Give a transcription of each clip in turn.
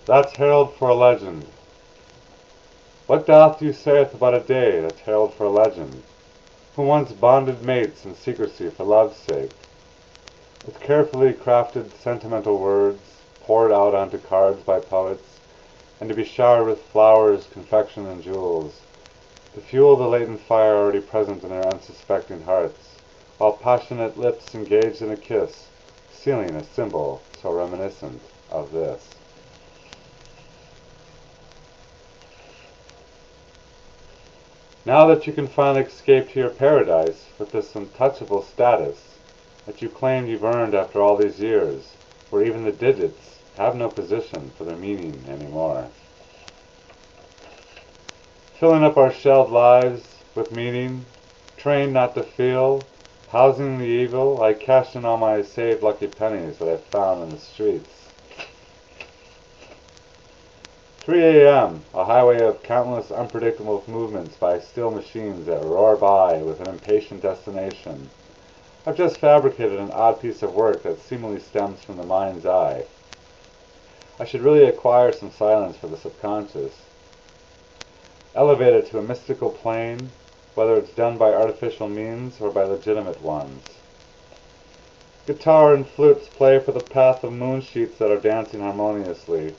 That's herald for a legend. What doth you saith about a day that's herald for a legend? Who once bonded mates in secrecy for love's sake, with carefully crafted sentimental words poured out onto cards by poets, and to be showered with flowers, confection, and jewels, to fuel the latent fire already present in their unsuspecting hearts, while passionate lips engaged in a kiss, sealing a symbol so reminiscent of this. Now that you can finally escape to your paradise with this untouchable status that you claimed you've earned after all these years, where even the digits have no position for their meaning anymore. Filling up our shelled lives with meaning, trained not to feel, housing the evil, I cash in all my saved lucky pennies that I found in the streets. 3 a.m., a highway of countless unpredictable movements by steel machines that roar by with an impatient destination. I've just fabricated an odd piece of work that seemingly stems from the mind's eye. I should really acquire some silence for the subconscious. Elevate it to a mystical plane, whether it's done by artificial means or by legitimate ones. Guitar and flutes play for the path of moonsheets that are dancing harmoniously.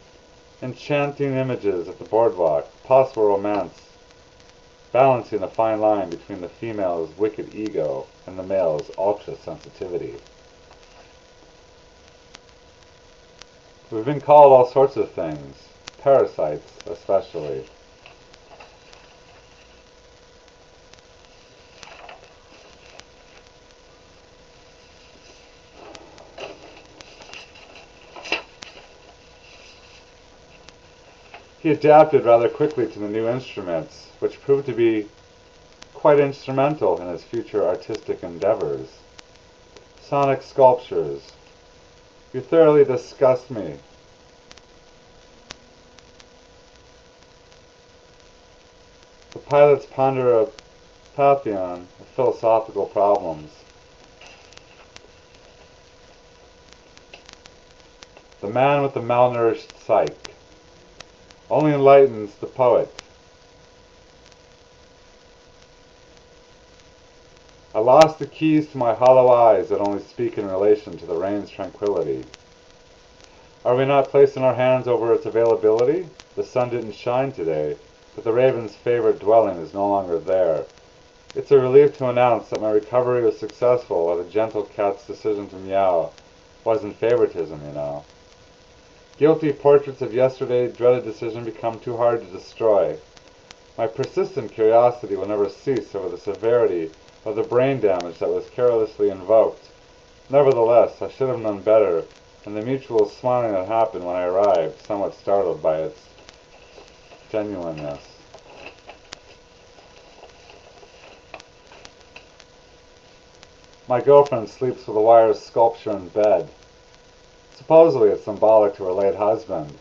Enchanting images of the boardwalk, possible romance, balancing the fine line between the female's wicked ego and the male's ultra-sensitivity. We've been called all sorts of things, parasites especially. He adapted rather quickly to the new instruments, which proved to be quite instrumental in his future artistic endeavors. Sonic sculptures. You thoroughly disgust me. The pilots ponder a pantheon of philosophical problems. The man with the malnourished psyche only enlightens the poet. I lost the keys to my hollow eyes that only speak in relation to the rain's tranquility. Are we not placing our hands over its availability? The sun didn't shine today, but the raven's favorite dwelling is no longer there. It's a relief to announce that my recovery was successful, while the gentle cat's decision to meow wasn't favoritism, you know. Guilty portraits of yesterday's dreaded decision become too hard to destroy. My persistent curiosity will never cease over the severity of the brain damage that was carelessly invoked. Nevertheless, I should have known better, and the mutual smiling that happened when I arrived, somewhat startled by its genuineness. My girlfriend sleeps with a wire sculpture in bed. Supposedly it's symbolic to her late husband.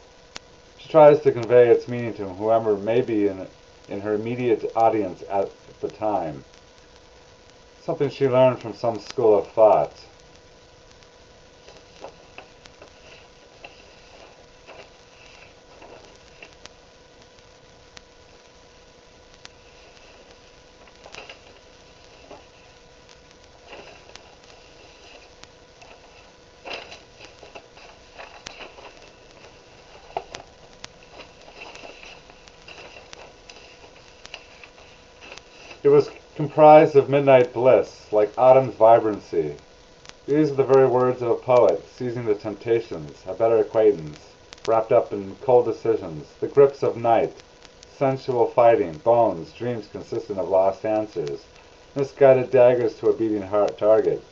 She tries to convey its meaning to whoever may be in her immediate audience at the time. Something she learned from some school of thought. It was comprised of midnight bliss, like autumn's vibrancy. These are the very words of a poet, seizing the temptations, a better acquaintance, wrapped up in cold decisions, the grips of night, sensual fighting, bones, dreams consistent of lost answers, misguided daggers to a beating heart target.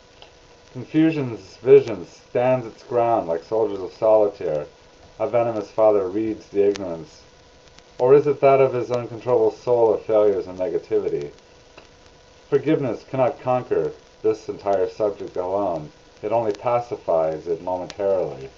Confusion's vision stands its ground like soldiers of solitaire. A venomous father reads the ignorance. Or is it that of his uncontrollable soul of failures and negativity? Forgiveness cannot conquer this entire subject alone. It only pacifies it momentarily.